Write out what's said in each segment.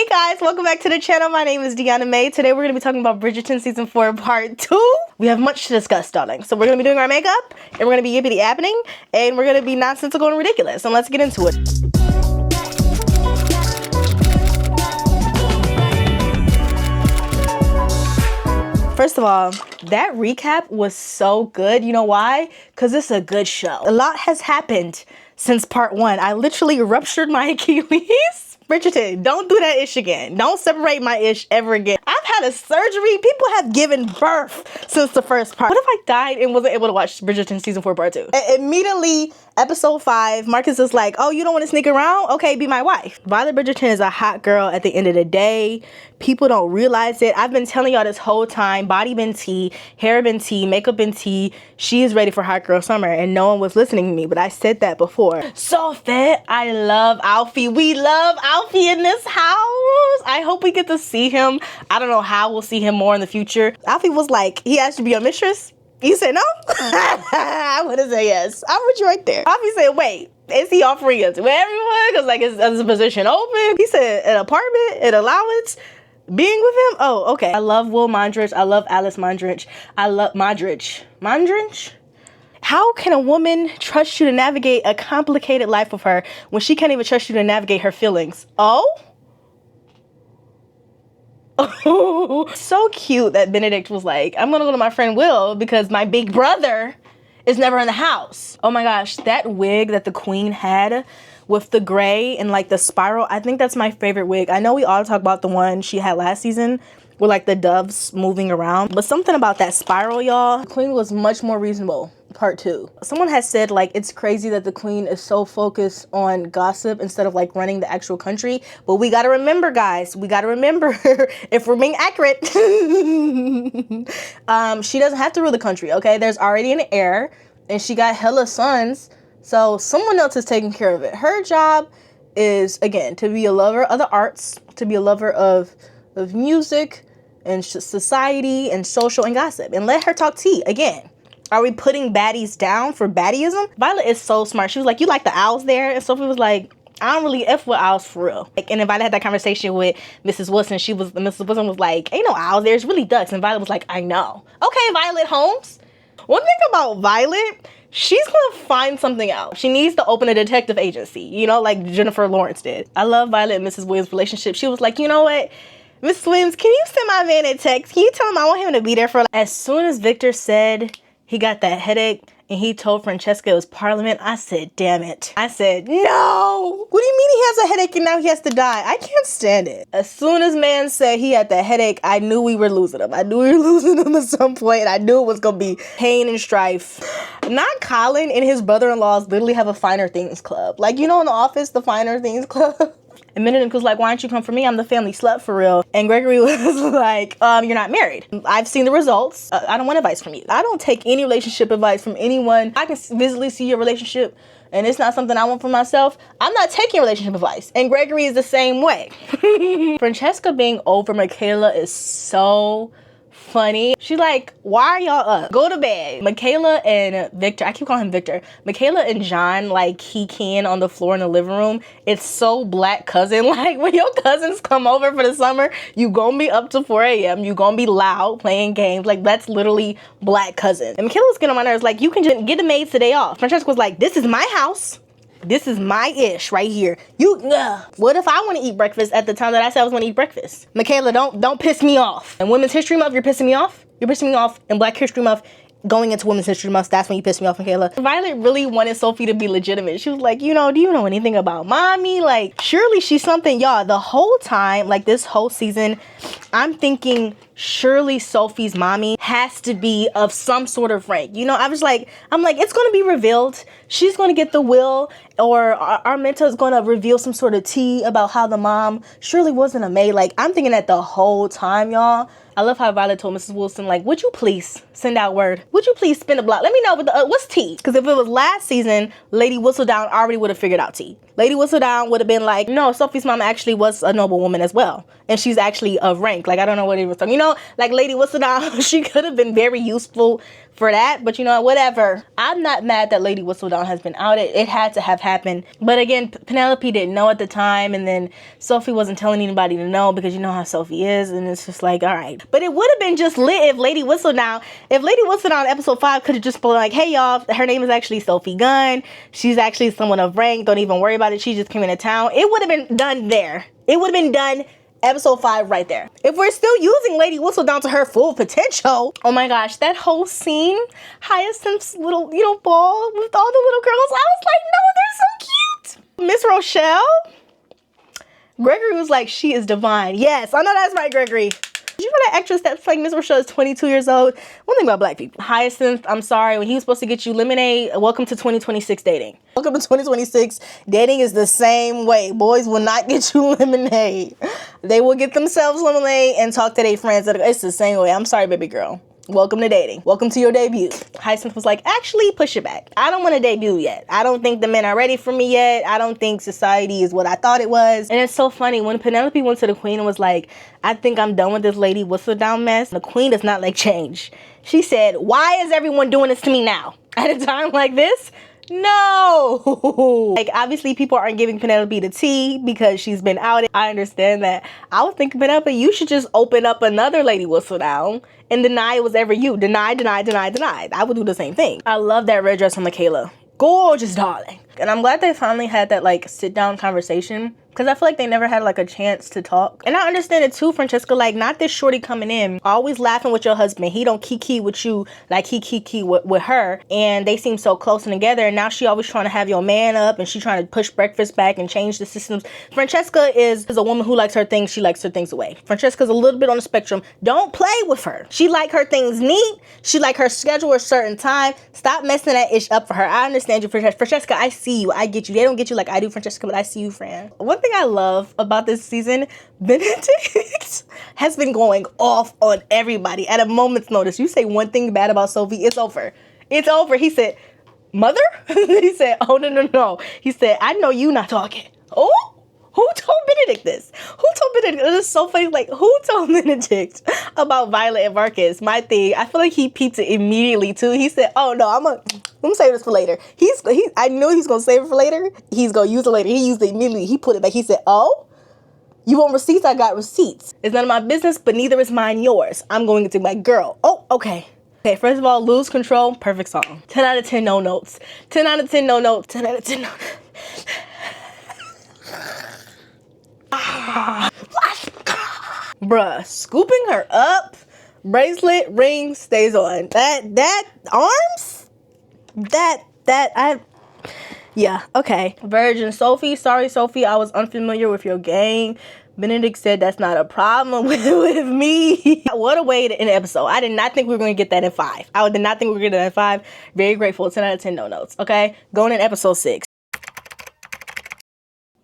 Guys, welcome back to the channel. My name is Deanna May. Today we're going to be talking about Bridgerton Season 4 Part 2. We have much to discuss, darling. So we're going to be doing our makeup, and we're going to be yippity happening, and we're going to be nonsensical and ridiculous. So let's get into it. First of all, that recap was so good. You know why? Because it's a good show. A lot has happened since Part 1. I literally ruptured my Achilles. Bridgerton, don't do that ish again. Don't separate my ish ever again. I've had a surgery. People have given birth since the first part. What if I died and wasn't able to watch Bridgerton Season 4 Part 2? Immediately, episode 5, Marcus is like, oh, you don't want to sneak around? Okay, be my wife. Violet Bridgerton is a hot girl at the end of the day. People don't realize it. I've been telling y'all this whole time, body been tea, hair been tea, makeup been tea. She is ready for hot girl summer, and no one was listening to me, but I said that before. So fit. I love Alfie. We love Alfie in this house. I hope we get to see him. I don't know how we'll see him more in the future. Alfie was like, he asked to be a mistress. You said no? I would have said yes. I put you right there. Alfie said, wait, is he offering it to everyone? Because like, is the position open? He said an apartment, an allowance, being with him? Oh, okay. I love Will Mondrich. I love Alice Mondrich. I love Mondrich. Mondrich? How can a woman trust you to navigate a complicated life with her when she can't even trust you to navigate her feelings? Oh? Oh, so cute that Benedict was like, I'm gonna go to my friend Will because my big brother is never in the house. Oh my gosh, that wig that the queen had with the gray and like the spiral, I think that's my favorite wig. I know we all talk about the one she had last season with like the doves moving around, but something about that spiral, y'all. The queen was much more reasonable. Part 2. Someone has said like it's crazy that the queen is so focused on gossip instead of like running the actual country, but we gotta remember, guys, we gotta remember if we're being accurate, she doesn't have to rule the country, okay? There's already an heir and she got hella sons, so someone else is taking care of it. Her job is, again, to be a lover of the arts, to be a lover of music and society and social and gossip, and let her talk tea. Again, are we putting baddies down for baddieism? Violet is so smart. She was like, you like the owls there? And Sophie was like, I don't really F with owls for real. Like, and then Violet had that conversation with Mrs. Wilson. Mrs. Wilson was like, ain't no owls there, it's really ducks. And Violet was like, I know. Okay, Violet Holmes. One thing about Violet, she's gonna find something out. She needs to open a detective agency, you know, like Jennifer Lawrence did. I love Violet and Mrs. Williams' relationship. She was like, you know what? Mrs. Williams, can you send my man a text? Can you tell him I want him to be there for... As soon as Victor said he got that headache and he told Francesca it was Parliament, I said, damn it. I said, no! What do you mean he has a headache and now he has to die? I can't stand it. As soon as man said he had that headache, I knew we were losing him. I knew we were losing him at some point, and I knew it was gonna be pain and strife. Not Colin and his brother-in-laws literally have a Finer Things Club. Like, you know in The Office, the Finer Things Club? And Benedict was like, why don't you come for me? I'm the family slut for real. And Gregory was like, you're not married. I've seen the results. I don't want advice from you. I don't take any relationship advice from anyone. I can visibly see your relationship and it's not something I want for myself. I'm not taking relationship advice. And Gregory is the same way. Francesca being over Michaela is so funny. She's like, why are y'all up? Go to bed. Michaela and Victor, I keep calling him Victor. Michaela and John, like, key-keying on the floor in the living room. It's so black cousin. Like, when your cousins come over for the summer, you gonna be up to 4 a.m. You gonna be loud playing games. Like, that's literally black cousin. And Michaela was getting on my nerves, like, you can just get the maids today off. Francesca was like, this is my house. This is my ish right here. What if I want to eat breakfast at the time that I said I was going to eat breakfast? Michaela, don't piss me off. And Women's History Month, you're pissing me off? You're pissing me off. And Black History Month, going into Women's History Month, that's when you piss me off, Michaela. Violet really wanted Sophie to be legitimate. She was like, do you know anything about mommy? Like, surely she's something. Y'all, the whole time, like this whole season, I'm thinking surely Sophie's mommy has to be of some sort of rank. You know, I'm like, it's going to be revealed. She's going to get the will, or Arminta is going to reveal some sort of tea about how the mom surely wasn't a maid. Like, I'm thinking that the whole time, y'all. I love how Violet told Mrs. Wilson, like, would you please send out word? Would you please spin the block? Let me know what's tea? Because if it was last season, Lady Whistledown already would have figured out tea. Lady Whistledown would have been like, no, Sophie's mom actually was a noble woman as well. And she's actually of rank. Like, I don't know what he was talking. You know know, like Lady Whistledown, she could have been very useful for that, but you know, whatever. I'm not mad that Lady Whistledown has been outed. It had to have happened. But again, Penelope didn't know at the time, and then Sophie wasn't telling anybody to know because you know how Sophie is, and it's just like, all right. But it would have been just lit if Lady Whistledown episode 5 could have just been like, hey y'all, her name is actually Sophie Gunn. She's actually someone of rank. Don't even worry about it. She just came into town. It would have been done there. It would have been done episode 5 right there. If we're still using Lady Whistledown to her full potential, oh my gosh, that whole scene, Hyacinth's little, you know, ball with all the little girls, I was like, no, they're so cute. Miss Rochelle, Gregory was like, she is divine. Yes, I know that's right, Gregory. Did you know that actress that's like Miss Rochelle is 22 years old? One thing about black people. Hyacinth, I'm sorry, when he was supposed to get you lemonade, welcome to 2026 dating. Welcome to 2026. Dating is the same way. Boys will not get you lemonade. They will get themselves lemonade and talk to their friends. It's the same way. I'm sorry, baby girl. Welcome to dating. Welcome to your debut. Hyacinth was like, actually, push it back. I don't want to debut yet. I don't think the men are ready for me yet. I don't think society is what I thought it was. And it's so funny. When Penelope went to the queen and was like, I think I'm done with this Lady Whistledown mess, the queen does not like change. She said, why is everyone doing this to me now? At a time like this? No. Like, obviously people aren't giving Penelope the tea because she's been outed. I understand that. I was thinking, Penelope, you should just open up another Lady Whistledown and deny it was ever you. Deny. I would do the same thing. I love that red dress from Michaela. Gorgeous, darling. And I'm glad they finally had that like sit down conversation, because I feel like they never had like a chance to talk. And I understand it too, Francesca, like not this shorty coming in always laughing with your husband. He don't kiki with you like he kiki with her, and they seem so close and together, and now she always trying to have your man up and she trying to push breakfast back and change the systems. Francesca is a woman who likes her things. She likes her things away. Francesca's a little bit on the spectrum. Don't play with her. She like her things neat. She like her schedule a certain time. Stop messing that ish up for her. I understand you, Francesca. I see you. I get you. They don't get you like I do, Francesca, but I see you, Fran. One thing I love about this season, Benedict has been going off on everybody at a moment's notice. You say one thing bad about Sophie, it's over. It's over. He said, mother? He said, oh, no. He said, I know you not talking. Oh? Who told Benedict this? Who told Benedict? It is so funny. Like, who told Benedict about Violet and Marcus? My thing. I feel like he peeped it immediately too. He said, "Oh no, I'm gonna save this for later." I knew he's gonna save it for later. He's gonna use it later. He used it immediately. He put it back. He said, "Oh, you want receipts? I got receipts. It's none of my business, but neither is mine yours. I'm going to my girl." Oh, okay. Okay, first of all, Lose Control, perfect song. 10 out of 10 no notes. 10 out of 10 no notes. 10 out of 10 no notes. Bruh, scooping her up, bracelet, ring, stays on. That arms? Yeah, okay. Virgin Sophie, sorry Sophie, I was unfamiliar with your game. Benedict said that's not a problem with me. What a way to end the episode. I did not think we were going to get that in 5. I did not think we were going to get that in 5. Very grateful. 10 out of 10 no notes, okay? Going in episode 6.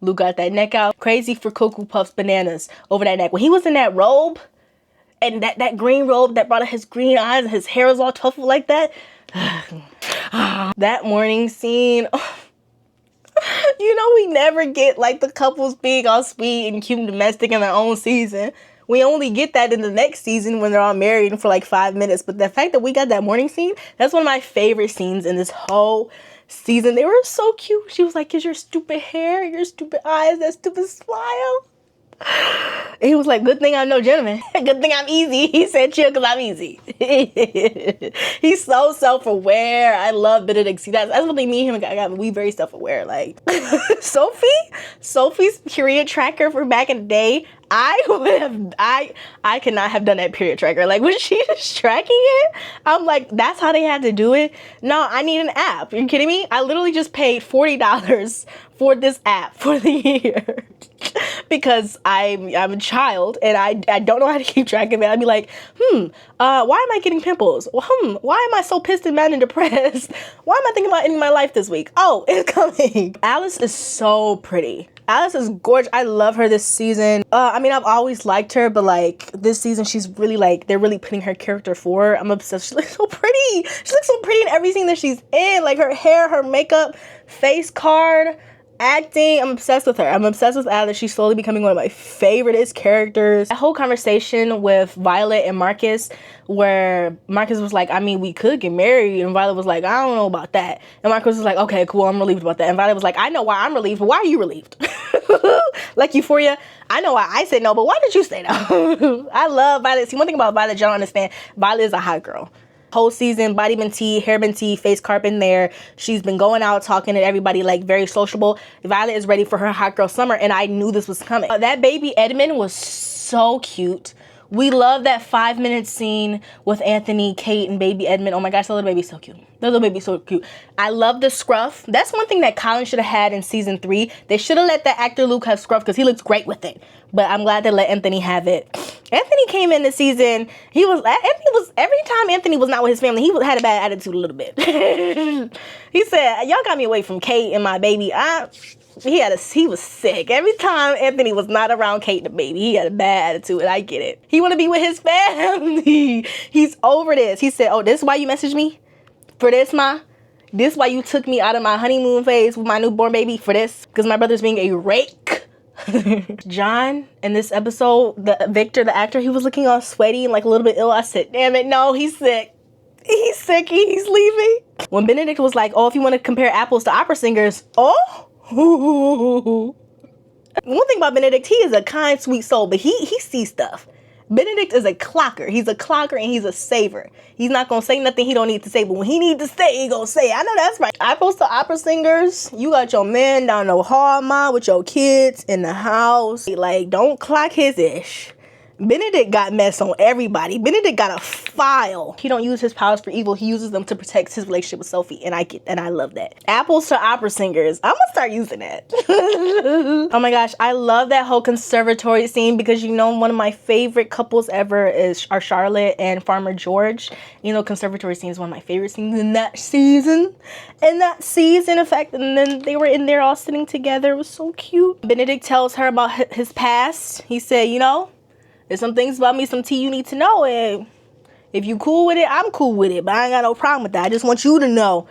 Luke got that neck out. Crazy for Cocoa Puffs bananas over that neck. When he was in that robe, and that green robe that brought out his green eyes and his hair was all tuffled like that. That morning scene. You know, we never get like the couples being all sweet and cute and domestic in their own season. We only get that in the next season when they're all married for like 5 minutes. But the fact that we got that morning scene, that's one of my favorite scenes in this whole season. They were so cute. She was like, "Is your stupid hair, your stupid eyes, that stupid smile?" And he was like, "Good thing I'm no gentleman. Good thing I'm easy." He said, "Chill, because I'm easy." He's so self-aware. I love Benedict. See, that's what they mean. Him and God, we very self-aware. Like Sophie's period tracker from back in the day. I could not have done that period tracker. Like, when she was tracking it, I'm like, that's how they had to do it? No, I need an app. Are you kidding me? I literally just paid $40 for this app for the year because I'm a child and I don't know how to keep track of it. I'd be like, why am I getting pimples? Why am I so pissed and mad and depressed? Why am I thinking about ending my life this week? Oh, it's coming. Alice is so pretty. Alice is gorgeous. I love her this season. I mean, I've always liked her, but like this season, she's really like, they're really putting her character forward. I'm obsessed. She looks so pretty. She looks so pretty in every scene that she's in. Like her hair, her makeup, face card. Acting, I'm obsessed with her. I'm obsessed with Alice. She's slowly becoming one of my favoriteest characters. That whole conversation with Violet and Marcus, where Marcus was like, I mean, we could get married, and Violet was like, I don't know about that. And Marcus was like, okay, cool, I'm relieved about that. And Violet was like, I know why I'm relieved, but why are you relieved? Like Euphoria, I know why I said no, but why did you say no? I love Violet. See, one thing about Violet, y'all don't understand, Violet is a hot girl. Whole season, body been tea, hair been tea, face carp in there. She's been going out, talking to everybody, like very sociable. Violet is ready for her hot girl summer, and I knew this was coming. That baby Edmund was so cute. We love that 5-minute scene with Anthony, Kate, and baby Edmund. Oh my gosh, that little baby's so cute. That little baby's so cute. I love the scruff. That's one thing that Colin should have had in season 3. They should have let that actor Luke have scruff because he looks great with it. But I'm glad they let Anthony have it. Anthony came in this season. Anthony was every time Anthony was not with his family, he had a bad attitude a little bit. He said, y'all got me away from Kate and my baby. He was sick. Every time Anthony was not around Kate and the baby, he had a bad attitude, and I get it. He want to be with his family. He's over this. He said, oh, this is why you messaged me? For this, Ma? This why you took me out of my honeymoon phase with my newborn baby? For this? Because my brother's being a rake? John, in this episode, Victor, the actor, he was looking all sweaty and like a little bit ill. I said, damn it, no, he's sick. He's sick. He's leaving. When Benedict was like, oh, if you want to compare apples to opera singers, oh. One thing about Benedict, he is a kind, sweet soul, but he sees stuff. Benedict is a clocker. He's a clocker and he's a saver. He's not gonna say nothing he don't need to say, but when he need to say, he gonna say. I know that's right. Apples to opera singers, you got your man down the hall, ma, with your kids in the house. Like, don't clock his ish. Benedict got mess on everybody. Benedict got a file. He don't use his powers for evil. He uses them to protect his relationship with Sophie, and I love that. Apples to opera singers. I'm gonna start using that. Oh my gosh, I love that whole conservatory scene because, you know, one of my favorite couples ever are Charlotte and Farmer George. You know, conservatory scene is one of my favorite scenes in that season. In fact, and then they were in there all sitting together. It was so cute. Benedict tells her about his past. He said, you know, there's some things about me, some tea you need to know, and if you cool with it, I'm cool with it, but I ain't got no problem with that. I just want you to know,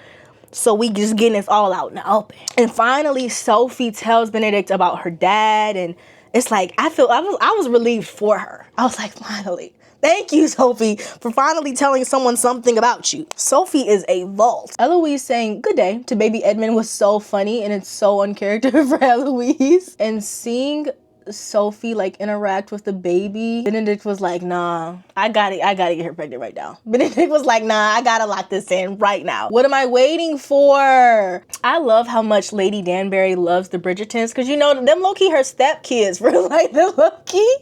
so we just getting this all out in the open. And finally, Sophie tells Benedict about her dad, and it's like, I was relieved for her. I was like, finally. Thank you, Sophie, for finally telling someone something about you. Sophie is a vault. Eloise saying good day to baby Edmund was so funny, and it's so uncharacter for Eloise. And seeing Sophie like interact with the baby, Benedict was like, nah, I gotta get her pregnant right now. Benedict was like, nah, I gotta lock this in right now. What am I waiting for? I love how much Lady Danbury loves the Bridgertons, because, you know, them low-key her stepkids, for like, the low-key.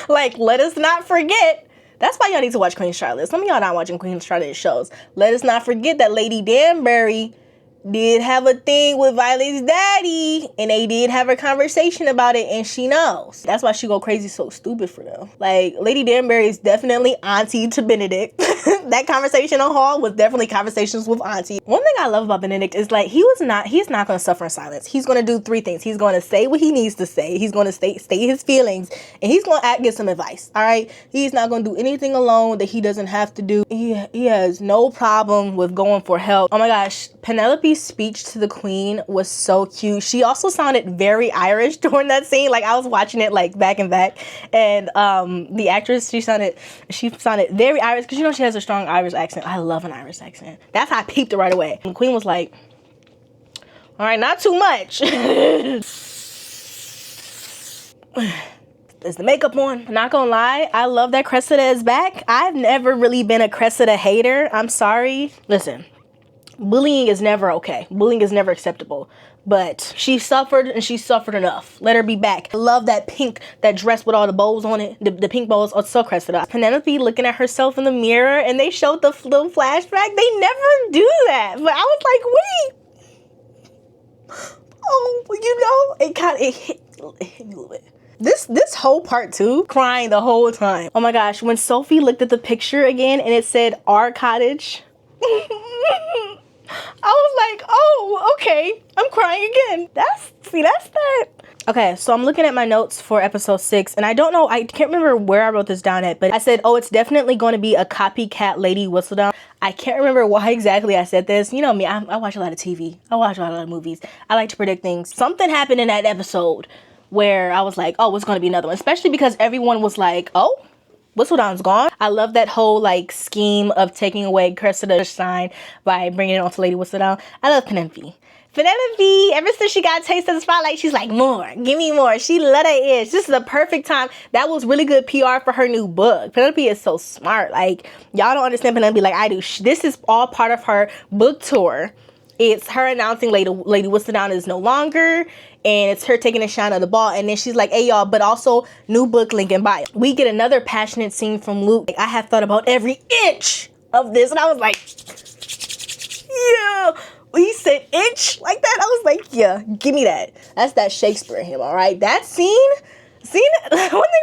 Like, let us not forget. That's why y'all need to watch Queen Charlotte. Some of y'all not watching Queen Charlotte shows. Let us not forget that Lady Danbury did have a thing with Violet's daddy, and they did have a conversation about it, and she knows. That's why she go crazy so stupid for them. Like, Lady Danbury is definitely auntie to Benedict. That conversation on Hall was definitely conversations with auntie. One thing I love about Benedict is, like, he's not going to suffer in silence. He's going to do 3 things. He's going to say what he needs to say. He's going to state his feelings, and he's going to get some advice. All right? He's not going to do anything alone that he doesn't have to do. He has no problem with going for help. Oh my gosh, Penelope's speech to the Queen was so cute. She also sounded very Irish during that scene. Like, I was watching it like back and back, and the actress, she sounded very Irish, because, you know, she has a strong Irish accent. I love an Irish accent. That's how I peeped it right away. And the Queen was like, all right, not too much. Is the makeup on? I'm not gonna lie, I love that Cressida is back. I've never really been a Cressida hater. I'm sorry. Listen, bullying is never okay. Bullying is never acceptable. But she suffered, and she suffered enough. Let her be back. I love that dress with all the bows on it. The pink bows. Oh, so Cressida. Penelope looking at herself in the mirror, and they showed the little flashback. They never do that. But I was like, wait. Oh, you know, it hit me a little bit. This whole part 2, crying the whole time. Oh my gosh, when Sophie looked at the picture again and it said our cottage, I was like, oh, okay, I'm crying again. That's that Okay, so I'm looking at my notes for episode 6, and I don't know, I can't remember where I wrote this down at, but I said, oh, it's definitely going to be a copycat Lady Whistledown. I can't remember why exactly I said this. You know me, I watch a lot of TV. I watch a lot of movies. I like to predict things. Something happened in that episode where I was like, oh, it's going to be another one. Especially because everyone was like, oh, Whistledown's gone. I love that whole like scheme of taking away Cressida Shine by bringing it on to Lady Whistledown. I love Penelope. Penelope, ever since she got a taste of the spotlight, she's like, more, give me more. She let her itch. This is the perfect time. That was really good PR for her new book. Penelope is so smart. Like, y'all don't understand Penelope like I do. This is all part of her book tour. It's her announcing Lady Whistledown is no longer, and it's her taking a shine of the ball. And then she's like, hey, y'all, but also new book link in bio. We get another passionate scene from Luke. Like, I have thought about every inch of this, and I was like, yeah. When he said inch like that, I was like, yeah, give me that. That's that Shakespeare in him, all right? That scene, one thing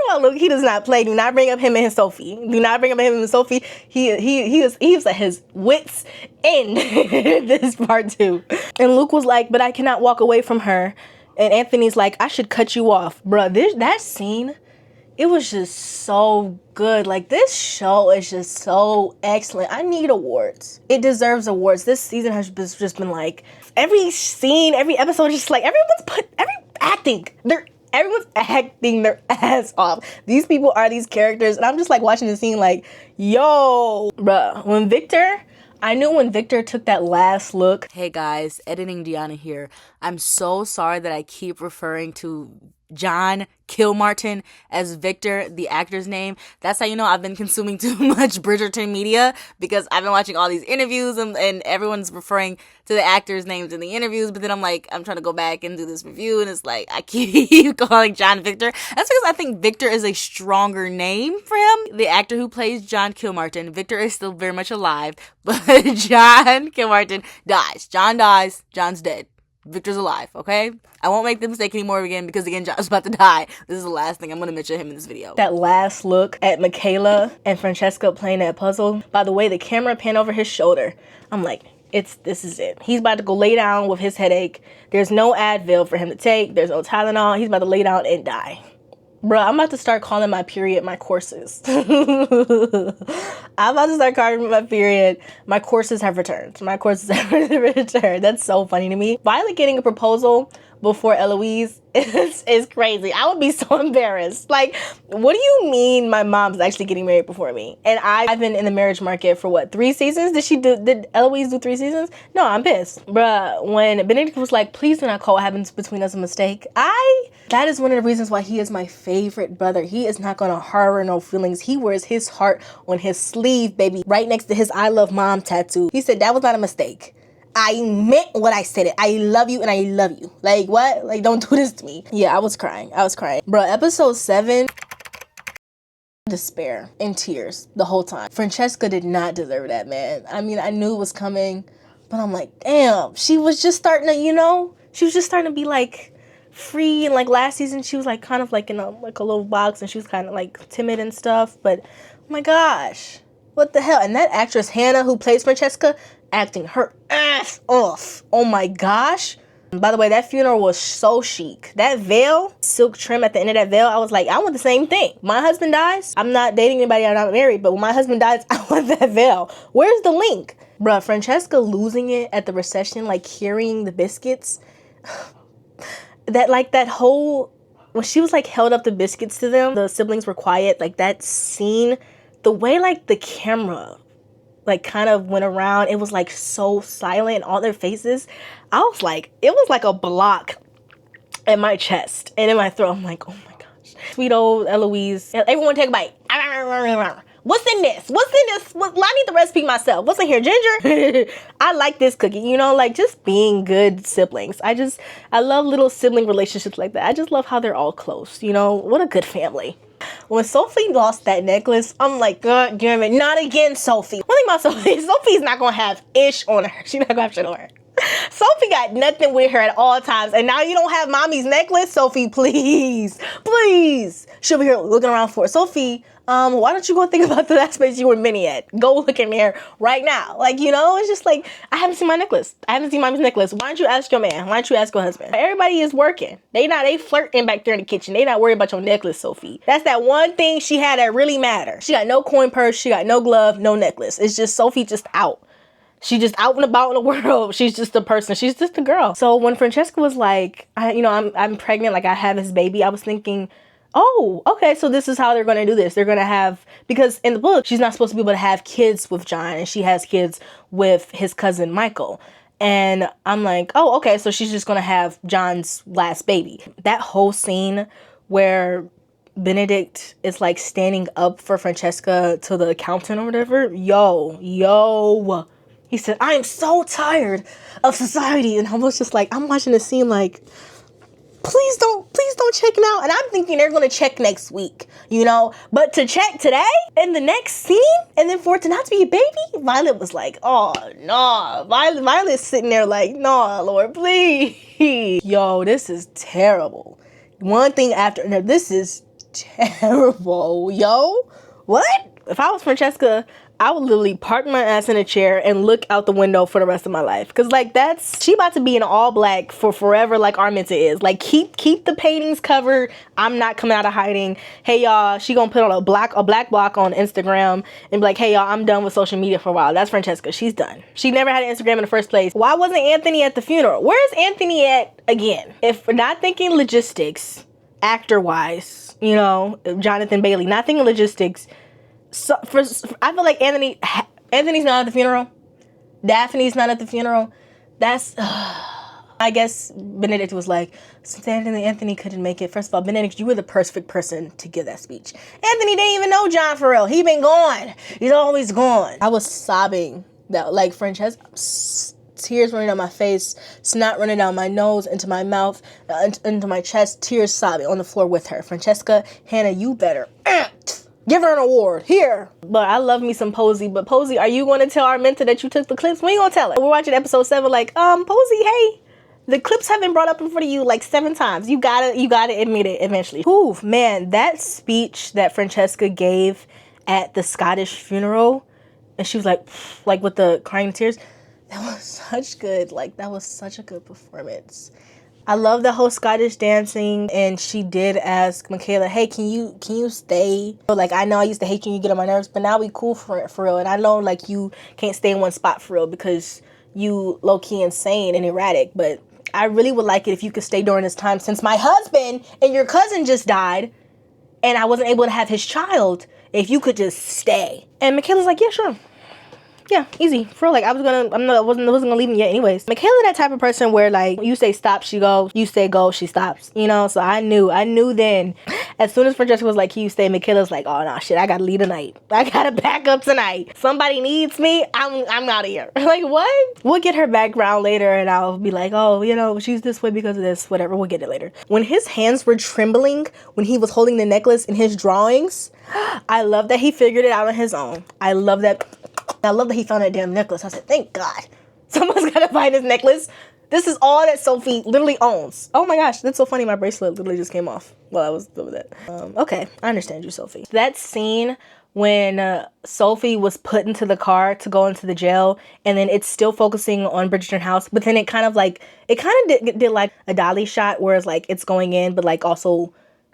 about Luke, he does not play. Do not bring up him and his Sophie. Do not bring up him and Sophie. He was at his wits end this part 2. And Luke was like, but I cannot walk away from her. And Anthony's like, I should cut you off. Bruh, that scene, it was just so good. Like, this show is just so excellent. I need awards. It deserves awards. This season has just been like, every scene, every episode, just like, everyone's acting their ass off. These people are these characters, and I'm just like watching the scene like, yo, bruh, I knew when Victor took that last look. Hey guys, Editing Deanna here. I'm so sorry that I keep referring to John Kilmartin as Victor, the actor's name. That's how you know I've been consuming too much Bridgerton media, because I've been watching all these interviews and everyone's referring to the actors' names in the interviews, but then I'm trying to go back and do this review, and it's like, I keep calling John Victor. That's because I think Victor is a stronger name for him. The actor who plays John Kilmartin, Victor is still very much alive, but John Kilmartin dies. John dies, John's dead. Victor's alive, okay? I won't make the mistake anymore again, because again, John's about to die. This is the last thing I'm going to mention him in this video. That last look at Michaela and Francesca playing that puzzle. By the way, the camera panned over his shoulder. I'm like, this is it. He's about to go lay down with his headache. There's no Advil for him to take. There's no Tylenol. He's about to lay down and die. Bruh, I'm about to start calling my period my courses. I'm about to start calling my period. My courses have returned. My courses have returned. That's so funny to me. Violet getting a proposal before Eloise is crazy. I would be so embarrassed. Like, what do you mean my mom's actually getting married before me? And I've been in the marriage market for what, 3 seasons? Did Eloise do 3 seasons? No, I'm pissed. Bruh, when Benedict was like, please do not call what happens between us a mistake. That is one of the reasons why he is my favorite brother. He is not gonna harbor no feelings. He wears his heart on his sleeve, baby, right next to his I love mom tattoo. He said that was not a mistake. I meant what I said. I love you and I love you. Like, what? Like, don't do this to me. Yeah, I was crying. Bro, episode 7, despair and tears the whole time. Francesca did not deserve that, man. I mean, I knew it was coming, but I'm like, damn. She was just starting to, be like free. And like last season, she was like kind of like in a little box, and she was kind of like timid and stuff. But oh my gosh, what the hell? And that actress Hannah, who plays Francesca, acting her ass off. Oh my gosh. By the way, that funeral was so chic. That veil, silk trim at the end of that veil, I was like, I want the same thing. My husband dies, I'm not dating anybody, I'm not married, but when my husband dies, I want that veil. Where's the link? Bruh, Francesca losing it at the recession, like carrying the biscuits. That whole, when she was like held up the biscuits to them, the siblings were quiet, like that scene, the way like the camera like kind of went around, it was like so silent, all their faces. I was like, it was like a block in my chest and in my throat. I'm like, oh my gosh. Sweet old Eloise. Everyone take a bite. What's in this? I need the recipe myself. What's in here? Ginger? I like this cookie, like just being good siblings. I love little sibling relationships like that. I just love how they're all close, what a good family. When Sophie lost that necklace, I'm like, God damn it, not again, Sophie. One thing about Sophie, Sophie's not gonna have ish on her. She's not gonna have shit on her. Sophie got nothing with her at all times. And now you don't have mommy's necklace? Sophie, please. Please. She'll be here looking around for it. Sophie, why don't you go think about the last place you were Minnie at? Go look in there right now. Like, you know, it's just like, I haven't seen my necklace. I haven't seen mommy's necklace. Why don't you ask your man? Why don't you ask your husband? Everybody is working. They flirting back there in the kitchen. They not worried about your necklace, Sophie. That's that one thing she had that really mattered. She got no coin purse. She got no glove, no necklace. It's just Sophie just out. She's just out and about in the world. She's just a person. She's just a girl. So when Francesca was like, I'm pregnant, like I have this baby, I was thinking, oh, okay, so this is how they're going to do this. They're going to have, because in the book, she's not supposed to be able to have kids with John, and she has kids with his cousin Michael. And I'm like, oh, okay, so she's just going to have John's last baby. That whole scene where Benedict is like standing up for Francesca to the accountant or whatever, yo. He said, I am so tired of society. And I was just like, I'm watching the scene like, please don't check now. And I'm thinking they're going to check next week, you know. But to check today in the next scene and then for it to not to be a baby, Violet was like, oh, no. Violet's sitting there like, no, Lord, please. Yo, this is terrible. One thing after another. This is terrible, yo. What? If I was Francesca, I would literally park my ass in a chair and look out the window for the rest of my life. Cause like she about to be in all black for forever like Arminta is. Like keep the paintings covered. I'm not coming out of hiding. Hey y'all, she gonna put on a black block on Instagram and be like, hey y'all, I'm done with social media for a while. That's Francesca, she's done. She never had an Instagram in the first place. Why wasn't Anthony at the funeral? Where's Anthony at again? If we're not thinking logistics, actor wise, you know, Jonathan Bailey, not thinking logistics, so I feel like Anthony's not at the funeral. Daphne's not at the funeral. That's I guess Benedict was like, since Anthony couldn't make it. First of all, Benedict, you were the perfect person to give that speech. Anthony didn't even know John for real. He been gone. He's always gone. I was sobbing that like Francesca, tears running down my face, snot running down my nose, into my mouth, into my chest, tears sobbing on the floor with her. Francesca, Hannah, you better give her an award here. But I love me some Posey. But Posey, are you going to tell Arminta that you took the clips? When you going to tell her? We're watching episode 7 like, Posey, hey, the clips have been brought up in front of you like 7 times. You gotta admit it eventually. Ooh, man, that speech that Francesca gave at the Scottish funeral, and she was like with the crying tears, that was such a good performance. I love the whole Scottish dancing, and she did ask Michaela, hey, can you stay? Like, I know I used to hate you, you get on my nerves, but now we cool for real. And I know, like, you can't stay in one spot for real because you low-key insane and erratic, but I really would like it if you could stay during this time since my husband and your cousin just died and I wasn't able to have his child, if you could just stay. And Michaela's like, yeah, sure. Yeah, easy. For real, like, I wasn't gonna leave him yet anyways. Michaela that type of person where, like, you say stop, she go. You say go, she stops. You know, so I knew then. As soon as Francesca was like, can you stay? Michaela's like, oh, nah, shit, I gotta leave tonight. I gotta back up tonight. Somebody needs me, I'm out of here. Like, what? We'll get her background later, and I'll be like, oh, you know, she's this way because of this, whatever. We'll get it later. When his hands were trembling, when he was holding the necklace in his drawings, I love that he figured it out on his own. I love that he found that damn necklace. I said, thank God. Someone's got to find his necklace. This is all that Sophie literally owns. Oh my gosh, that's so funny. My bracelet literally just came off while I was doing that. Okay, I understand you, Sophie. That scene when Sophie was put into the car to go into the jail, and then it's still focusing on Bridgerton House, but then it kind of did like a dolly shot where it's like it's going in, but like also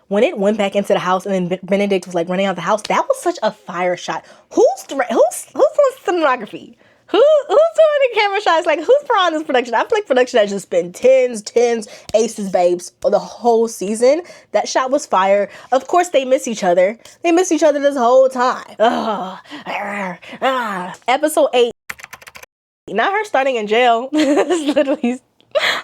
when it went back into the house and then Benedict was like running out the house, that was such a fire shot. Who's doing cinematography? Who's doing the camera shots? Like, who's put on this production? I feel like production has just been tens, aces, babes, the whole season. That shot was fire. Of course, they miss each other. They miss each other this whole time. Episode 8. Not her starting in jail. It's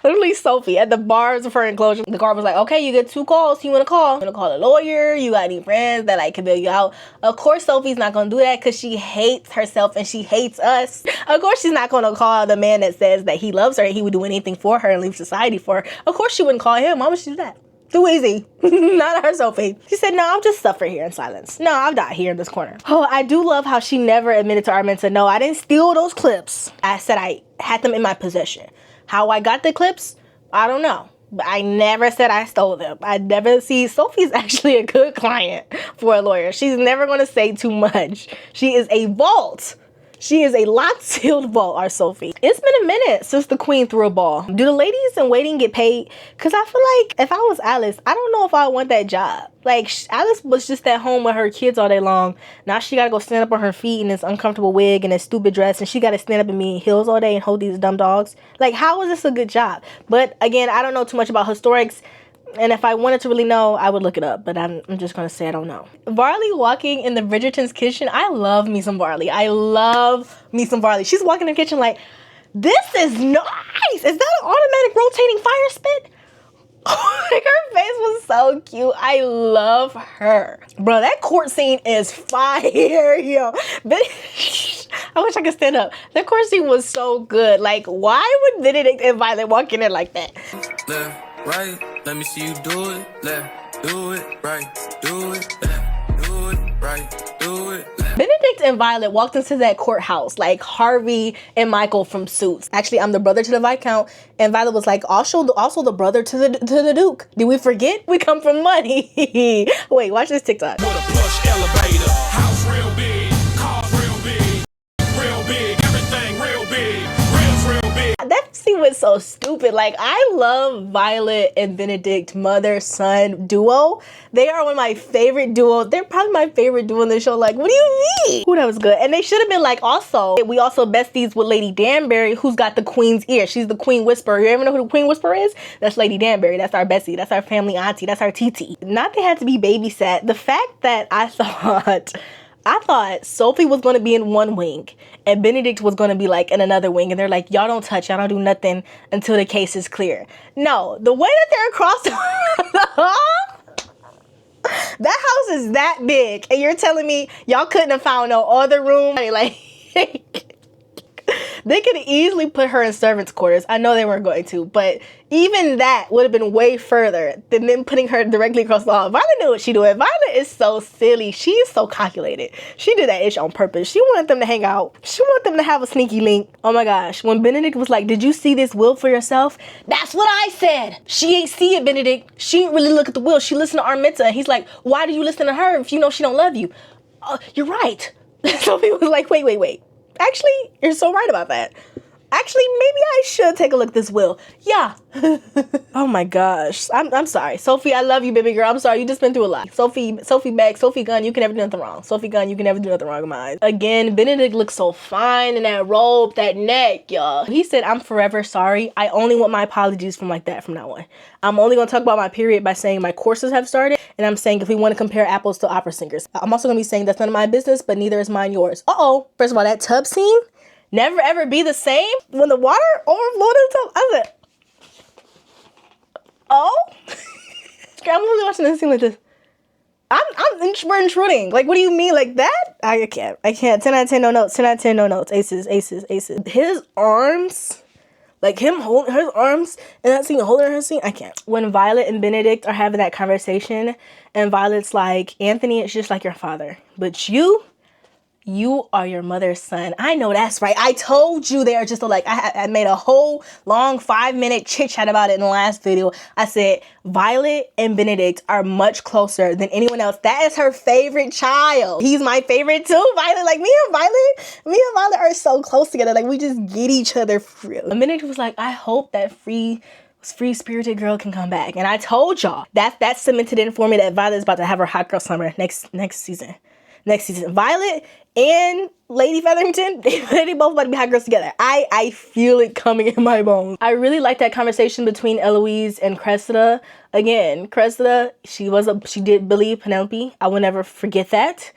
literally Sophie at the bars of her enclosure. The guard was like, okay, you get 2 calls. You want to call? You want to call a lawyer? You got any friends that like can bail you out? Of course, Sophie's not going to do that because she hates herself and she hates us. Of course, she's not going to call the man that says that he loves her and he would do anything for her and leave society for her. Of course, she wouldn't call him. Why would she do that? Too easy. Not her, Sophie. She said, no, I'll just suffer here in silence. No, I'll die here in this corner. Oh, I do love how she never admitted to Arminta, no, I didn't steal those clips. I said I had them in my possession. How I got the clips, I don't know. But I never said I stole them. I never see. Sophie's actually a good client for a lawyer. She's never going to say too much. She is a vault. She is a locked, sealed vault, our Sophie. It's been a minute since the queen threw a ball. Do the ladies in waiting get paid? Because I feel like if I was Alice, I don't know if I want that job. Like, Alice was just at home with her kids all day long. Now she got to go stand up on her feet in this uncomfortable wig and this stupid dress. And she got to stand up in me heels all day and hold these dumb dogs. Like, how is this a good job? But again, I don't know too much about historics. And if I wanted to really know, I would look it up. But I'm just going to say I don't know. Varley walking in the Bridgerton's kitchen. I love me some Varley. I love me some Varley. She's walking in the kitchen like, this is nice. Is that an automatic rotating fire spit? Like, her face was so cute. I love her. Bro, that court scene is fire, yo. But I wish I could stand up. That court scene was so good. Like, why would Benedict and Violet walk in there like that? Left, right, let me see you do it. Left, do it, right, do it, left, do it, right, do it, left. Benedict and Violet walked into that courthouse like Harvey and Michael from Suits. Actually, I'm the brother to the Viscount, and Violet was like, also the brother to the Duke. Did we forget? We come from money. Wait, watch this TikTok. With a push elevator, house real big, cars real big, everything real big, real big. That scene was so stupid. Like, I love Violet and Benedict mother-son duo. They are one of my favorite duos. They're probably my favorite duo in the show. Like, what do you mean? Ooh, that was good. And they should have been like, also, we also besties with Lady Danbury, who's got the queen's ear. She's the queen whisperer. You ever know who the queen whisperer is? That's Lady Danbury. That's our bestie. That's our family auntie. That's our TT. Not they had to be babysat. The fact that I thought Sophie was going to be in one wing and Benedict was going to be like in another wing. And they're like, y'all don't touch. Y'all don't do nothing until the case is clear. No, the way that they're across the that house is that big. And you're telling me y'all couldn't have found no other room? Like, they could easily put her in servants' quarters. I know they weren't going to, but even that would have been way further than them putting her directly across the hall. Violet knew what she doing. Violet is so silly. She's so calculated. She did that ish on purpose. She wanted them to hang out. She wanted them to have a sneaky link. Oh my gosh. When Benedict was like, did you see this will for yourself? That's what I said. She ain't see it, Benedict. She ain't really look at the will. She listened to Arminta. And he's like, why do you listen to her if you know she don't love you? You're right. Sophie was like, wait. Actually, you're so right about that. Actually, maybe I should take a look at this will. Yeah. Oh my gosh. I'm sorry. Sophie, I love you, baby girl. I'm sorry. You just been through a lot. Sophie Beck, Sophie Gunn, you can never do nothing wrong. Sophie Gunn, you can never do nothing wrong in my eyes. Again, Benedict looks so fine in that robe, that neck, y'all. He said, I'm forever sorry. I only want my apologies from like that from now on. I'm only going to talk about my period by saying my courses have started. And I'm saying if we want to compare apples to opera singers. I'm also going to be saying that's none of my business, but neither is mine yours. First of all, that tub scene, never ever be the same. When the water overflowed in the tub, I said, I'm really watching this scene like this. We're intruding. Like, what do you mean like that? I can't. 10 out of 10, no notes. 10 out of 10, no notes. Aces. His arms, like him holding his arms in that scene, holding her scene, I can't. When Violet and Benedict are having that conversation and Violet's like, Anthony, it's just like your father. But you are your mother's son. I know that's right. I told you they are just like, I made a whole long 5-minute chit chat about it in the last video. I said, Violet and Benedict are much closer than anyone else. That is her favorite child. He's my favorite too, Violet. Like me and Violet are so close together. Like we just get each other for real. And Benedict was like, I hope that free-spirited girl can come back. And I told y'all, that's cemented in for me that Violet's about to have her hot girl summer next season. Violet and Lady Featherington, they both about to be hot girls together. I feel it coming in my bones. I really like that conversation between Eloise and Cressida. Again, Cressida, she did believe Penelope. I will never forget that.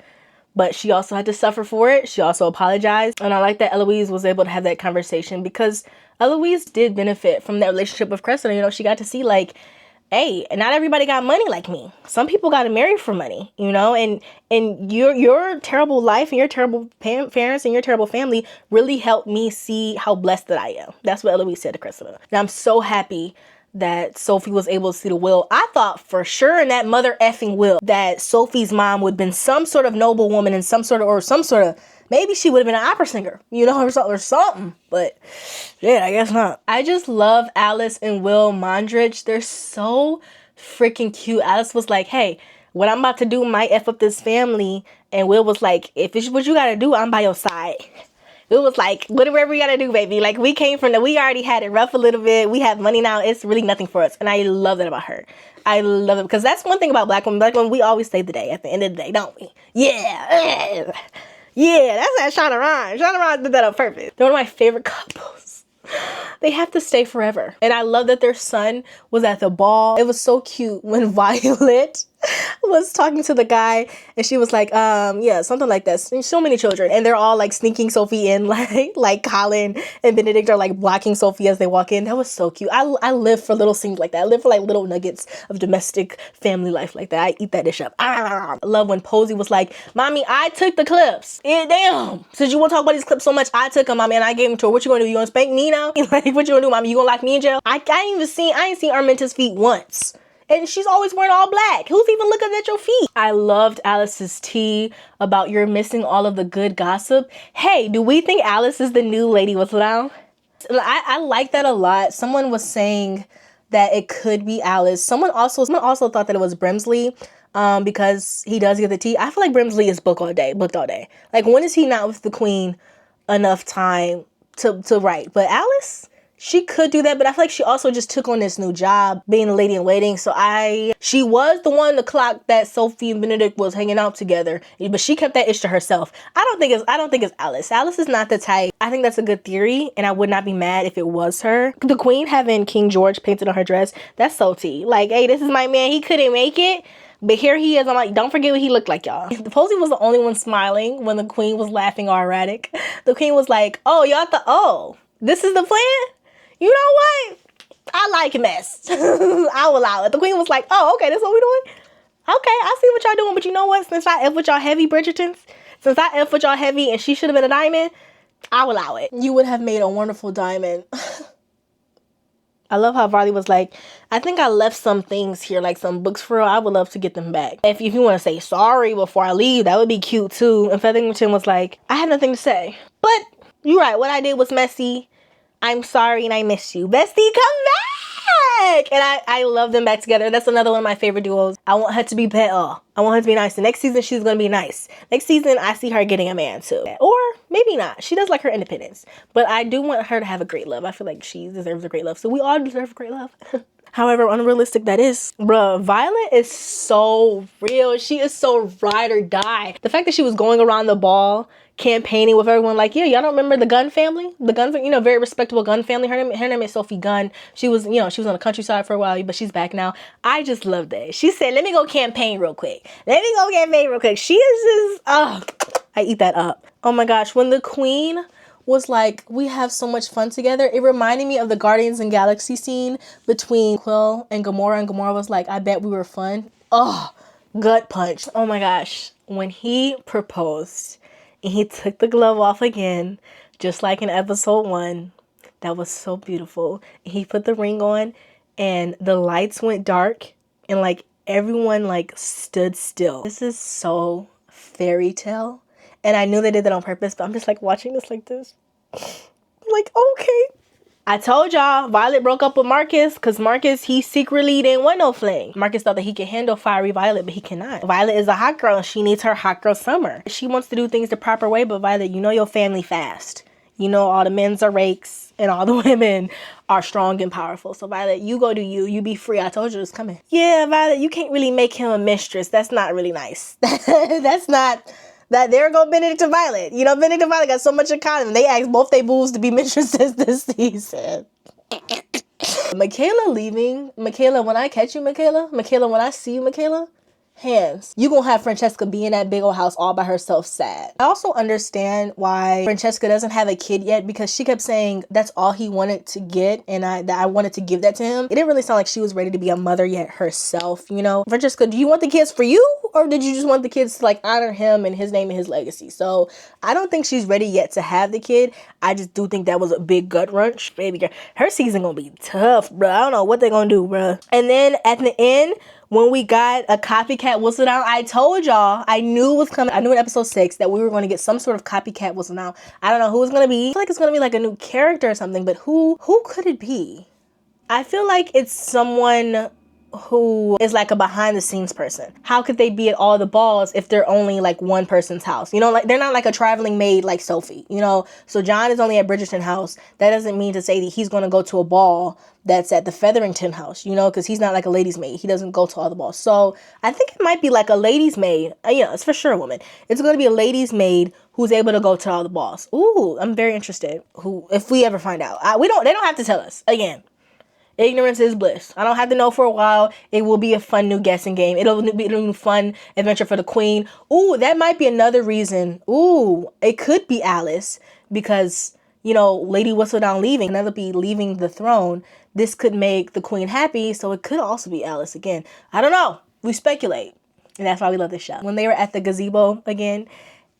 But she also had to suffer for it. She also apologized. And I like that Eloise was able to have that conversation because Eloise did benefit from that relationship with Cressida. You know, she got to see like, hey, not everybody got money like me. Some people got to marry for money, you know, and your terrible life and your terrible parents and your terrible family really helped me see how blessed that I am. That's what Eloise said to Cressida. And I'm so happy that Sophie was able to see the will. I thought for sure in that mother effing will that Sophie's mom would have been some sort of noble woman and some sort of Maybe she would have been an opera singer, you know, or something. But yeah, I guess not. I just love Alice and Will Mondrich. They're so freaking cute. Alice was like, hey, what I'm about to do might F up this family. And Will was like, if it's what you gotta do, I'm by your side. It was like, whatever we gotta do, baby. Like, we came from we already had it rough a little bit. We have money now. It's really nothing for us. And I love that about her. I love it because that's one thing about black women. Black women, we always save the day at the end of the day, don't we? Yeah. Yeah, that's that Shonda Rhimes. Shonda Rhimes did that on purpose. They're one of my favorite couples. They have to stay forever. And I love that their son was at the ball. It was so cute when Violet was talking to the guy and she was like, yeah, something like this. And so many children. And they're all like sneaking Sophie in, like Colin and Benedict are like blocking Sophie as they walk in. That was so cute. I live for little scenes like that. I live for like little nuggets of domestic family life like that. I eat that dish up. I love when Posey was like, Mommy, I took the clips. Yeah, damn. Since you want to talk about these clips so much, I took them, Mommy, and I gave them to her. What you gonna do? You gonna spank me now? Like, what you gonna do, Mommy? You gonna lock me in jail? I ain't seen Arminta's feet once. And she's always wearing all black. Who's even looking at your feet? I loved Alice's tea about you're missing all of the good gossip. Hey, do we think Alice is the new Lady Whistledown? I like that a lot. Someone was saying that it could be Alice. Someone also thought that it was Brimsley because he does get the tea. I feel like Brimsley is booked all day. Like, when is he not with the Queen enough time to write? But Alice, she could do that, but I feel like she also just took on this new job, being a lady in waiting. So she was the one to clock that Sophie and Benedict was hanging out together, but she kept that ish to herself. I don't think it's Alice. Alice is not the type. I think that's a good theory, and I would not be mad if it was her. The Queen having King George painted on her dress, that's so tea. Like, hey, this is my man. He couldn't make it, but here he is. I'm like, don't forget what he looked like, y'all. The Posey was the only one smiling when the Queen was laughing all erratic. The Queen was like, oh, y'all thought, oh, this is the plan? You know what? I like mess. I'll allow it. The Queen was like, oh, okay, that's what we doing? Okay, I see what y'all doing, but you know what? Since I F with y'all heavy, Bridgertons, since I F with y'all heavy and she should have been a diamond, I'll allow it. You would have made a wonderful diamond. I love how Varley was like, I think I left some things here, like some books for her. I would love to get them back. If you want to say sorry before I leave, that would be cute too. And Featherington was like, I had nothing to say. But you're right, what I did was messy. I'm sorry and I miss you. Bestie, come back! And I love them back together. That's another one of my favorite duos. I want her to be better. I want her to be nice. The next season, she's going to be nice. Next season, I see her getting a man too. Or maybe not. She does like her independence. But I do want her to have a great love. I feel like she deserves a great love. So we all deserve great love. However unrealistic that is. Bruh, Violet is so real. She is so ride or die. The fact that she was going around the ball campaigning with everyone like, yeah, y'all don't remember the Gunn family? The Gunn, you know, very respectable Gunn family. Her name is Sophie Gunn. She was, you know, she was on the countryside for a while, but she's back now. I just love that. She said, let me go campaign real quick. She is just, oh, I eat that up. Oh my gosh, when the Queen was like, we have so much fun together, it reminded me of the Guardians and Galaxy scene between Quill and Gamora was like, I bet we were fun. Oh, gut punch. Oh my gosh. When he proposed and he took the glove off again, just like in episode 1, that was so beautiful. He put the ring on and the lights went dark and like everyone like stood still. This is so fairy tale. And I knew they did that on purpose, but I'm just like watching this like this. Like, okay. I told y'all Violet broke up with Marcus because Marcus, he secretly didn't want no fling. Marcus thought that he could handle fiery Violet, but he cannot. Violet is a hot girl and she needs her hot girl summer. She wants to do things the proper way, but Violet, you know your family fast. You know all the men's are rakes and all the women are strong and powerful. So Violet, you go do you. You be free. I told you it's coming. Yeah, Violet, you can't really make him a mistress. That's not really nice. That's not... That there go Benedict and Violet. You know, Benedict and Violet got so much in common. They asked both their boos to be mistresses this season. Michaela leaving. Michaela, when I catch you, Michaela. Michaela, when I see you, Michaela. Hands. You gonna have Francesca be in that big old house all by herself sad. I also understand why Francesca doesn't have a kid yet because she kept saying that's all he wanted to get and I wanted to give that to him. It didn't really sound like she was ready to be a mother yet herself, you know? Francesca, do you want the kids for you or did you just want the kids to like honor him and his name and his legacy? So I don't think she's ready yet to have the kid. I just do think that was a big gut wrench. Baby girl, her season gonna be tough, bro. I don't know what they're gonna do, bro. And then at the end, when we got a copycat Whistle Down, I told y'all, I knew it was coming. I knew in episode 6 that we were going to get some sort of copycat Whistle Down. I don't know who it's going to be. I feel like it's going to be like a new character or something, but who could it be? I feel like it's someone who is like a behind the scenes person. How could they be at all the balls if they're only like one person's house? You know, like they're not like a traveling maid like Sophie, you know? So John is only at Bridgerton house. That doesn't mean to say that he's going to go to a ball that's at the Featherington house, you know, because he's not like a lady's maid. He doesn't go to all the balls. So I think it might be like a lady's maid. It's for sure a woman. It's going to be a lady's maid who's able to go to all the balls. Ooh, I'm very interested. Who, if we ever find out, they don't have to tell us. Again, ignorance is bliss. I don't have to know for a while. It will be a fun new guessing game. It'll be a new fun adventure for the queen. Ooh, that might be another reason. Ooh, it could be Alice because, you know, Lady Whistledown leaving, and that'll be leaving the throne. This could make the queen happy, so it could also be Alice again. I don't know. We speculate. And that's why we love this show. When they were at the gazebo again,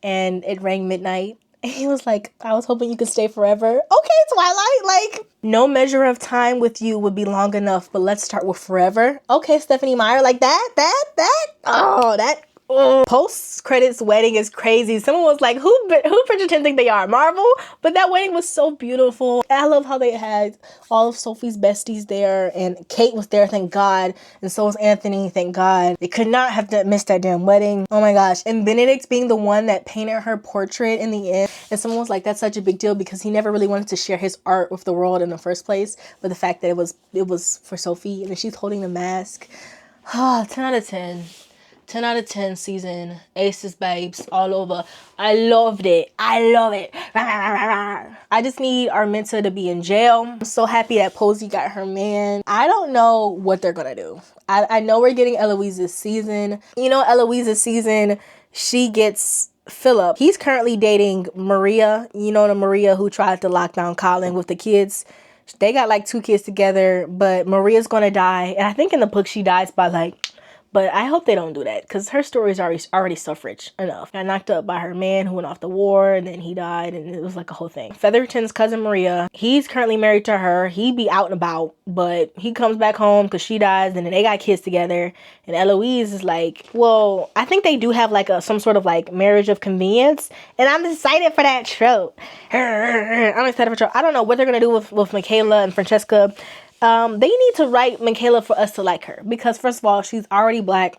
and it rang midnight, and he was like, I was hoping you could stay forever. Okay, Twilight, like, no measure of time with you would be long enough, but let's start with forever. Okay, Stephenie Meyer, like that. Post-credits wedding is crazy. Someone was like, who Bridgerton think they are? Marvel? But that wedding was so beautiful. I love how they had all of Sophie's besties there, and Kate was there, thank God, and so was Anthony, thank God. They could not have missed that damn wedding. Oh my gosh. And Benedict being the one that painted her portrait in the end, and someone was like, that's such a big deal because he never really wanted to share his art with the world in the first place, but the fact that it was for Sophie, and then she's holding the mask. 10 out of 10. 10 out of 10 season. Aces, babes, all over. I loved it. I love it. I just need Arminta to be in jail. I'm so happy that Posey got her man. I don't know what they're gonna do. I know we're getting Eloise's season. You know, Eloise's season, she gets Philip. He's currently dating Maria. You know, the Maria who tried to lock down Colin with the kids. They got like 2 kids together, but Maria's gonna die. And I think in the book she dies by like... But I hope they don't do that because her story is already suffrage enough. Got knocked up by her man who went off the war and then he died and it was like a whole thing. Featherington's cousin Maria, he's currently married to her. He be out and about, but he comes back home because she dies and then they got kids together. And Eloise is like, well, I think they do have like some sort of like marriage of convenience. And I'm excited for that trope. I'm excited for trope. I don't know what they're going to do with Michaela and Francesca. They need to write Michaela for us to like her because first of all, she's already black,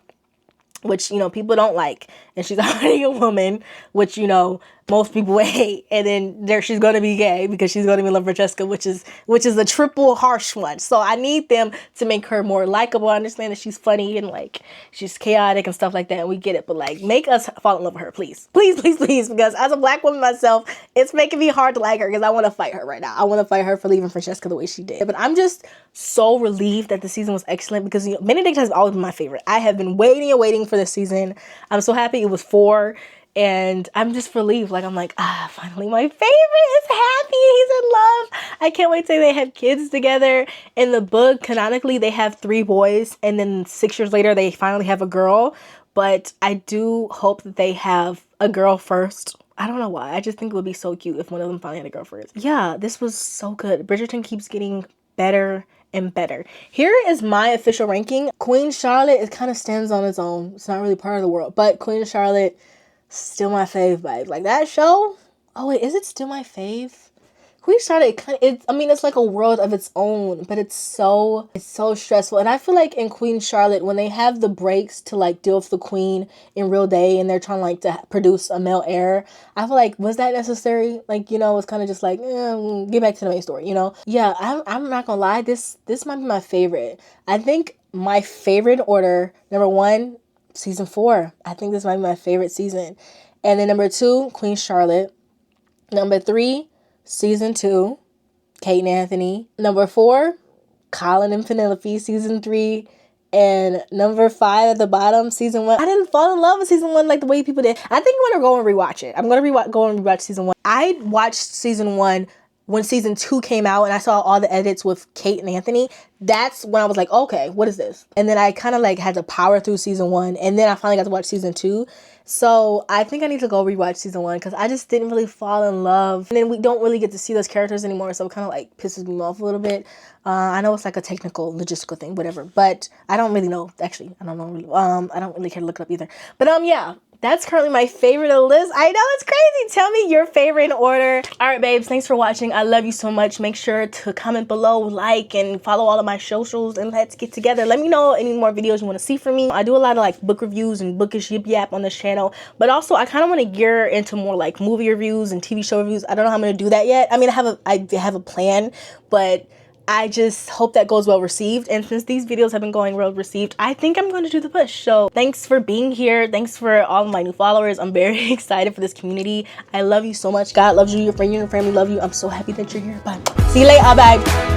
which, you know, people don't like, and she's already a woman, which, you know, most people hate, and then she's going to be gay because she's going to be La Francesca, which is a triple harsh one. So I need them to make her more likable. I understand that she's funny and like she's chaotic and stuff like that, and we get it, but like make us fall in love with her, please, because as a black woman myself, it's making me hard to like her because I want to fight her right now. I want to fight her for leaving Francesca the way she did. But I'm just so relieved that the season was excellent because, you know, Benedict has always been my favorite. I have been waiting for this season. I'm so happy it was 4. And I'm just relieved. Like, I'm like, finally my favorite is happy. He's in love. I can't wait till they have kids together. In the book, canonically, they have 3 boys. And then 6 years later, they finally have a girl. But I do hope that they have a girl first. I don't know why. I just think it would be so cute if one of them finally had a girl first. Yeah, this was so good. Bridgerton keeps getting better and better. Here is my official ranking. Queen Charlotte, it kind of stands on its own. It's not really part of the world. But Queen Charlotte... still my fave, babe. Like that show. Oh wait, is it still my fave? Queen Charlotte, it's like a world of its own, but it's so stressful. And I feel like in Queen Charlotte, when they have the breaks to like deal with the queen in real day, and they're trying like to produce a male heir, I feel like was that necessary? Like, you know, it's kind of just like get back to the main story, you know? Yeah, I'm not gonna lie. This might be my favorite. I think my favorite order, number 1. Season 4. I think this might be my favorite season. And then number 2, Queen Charlotte. Number 3, season 2, Kate and Anthony. Number 4, Colin and Penelope, season 3. And number 5 at the bottom, season 1. I didn't fall in love with season 1 like the way people did. I think I'm going to go and rewatch it. I'm going to go and rewatch season 1. I watched season 1 when season 2 came out and I saw all the edits with Kate and Anthony, that's when I was like, okay, what is this? And then I kind of like had to power through season 1, and then I finally got to watch season 2. So I think I need to go rewatch season 1 because I just didn't really fall in love. And then we don't really get to see those characters anymore, so it kind of like pisses me off a little bit. I know it's like a technical, logistical thing, whatever, but I don't really know. Actually, I don't know. I don't really care to look it up either. But yeah. That's currently my favorite of the list. I know, it's crazy. Tell me your favorite in order. All right, babes, thanks for watching. I love you so much. Make sure to comment below, like, and follow all of my socials, and let's get together. Let me know any more videos you want to see from me. I do a lot of like book reviews and bookish yip yap on this channel, but also I kind of want to gear into more like movie reviews and TV show reviews. I don't know how I'm going to do that yet. I mean, I have a plan, but I just hope that goes well received. And since these videos have been going well received, I think I'm going to do the push. So thanks for being here. Thanks for all of my new followers. I'm very excited for this community. I love you so much. God loves you. Your friend, your family love you. I'm so happy that you're here. Bye. See you later. Bye.